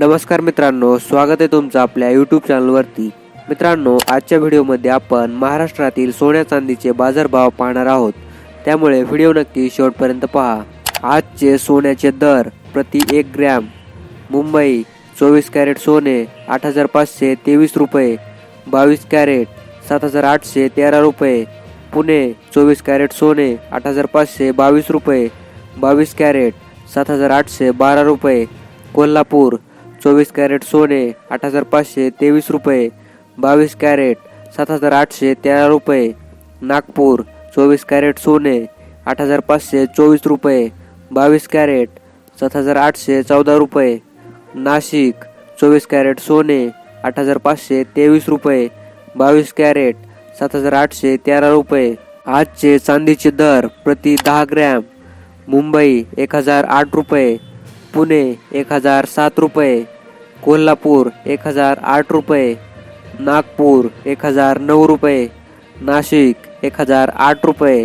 नमस्कार मित्रांनो, स्वागत आहे तुमचं आपल्या यूट्यूब चॅनलवरती। मित्रांनो, आजच्या व्हिडिओमध्ये आपण महाराष्ट्रातील सोन्या चांदीचे बाजारभाव पाहणार आहोत, त्यामुळे व्हिडिओ नक्की शेवटपर्यंत पहा। आजचे सोन्याचे दर प्रति 1 ग्रॅम। मुंबई 24 कॅरेट सोने 8523 रुपये, 22 कॅरेट 7813 रुपये। पुणे 24 कॅरेट सोने 8522 रुपये, 22 कॅरेट 7812 रुपये। कोल्हापूर 24 कॅरेट सोने 8523 रुपये, 22 कॅरेट 7813 रुपये। नागपूर 24 कॅरेट सोने 8524 रुपये, 22 कॅरेट 7814 रुपये। नाशिक 24 कॅरेट सोने 8523 रुपये, 22 कॅरेट 7813 रुपये। आजचे चांदीचे दर प्रति 10 ग्रॅम। मुंबई 1008 रुपये, पुणे 1007 रुपये, कोल्हापूर 1008 रुपये, नागपूर 1009 रुपये, नाशिक 1008 रुपये।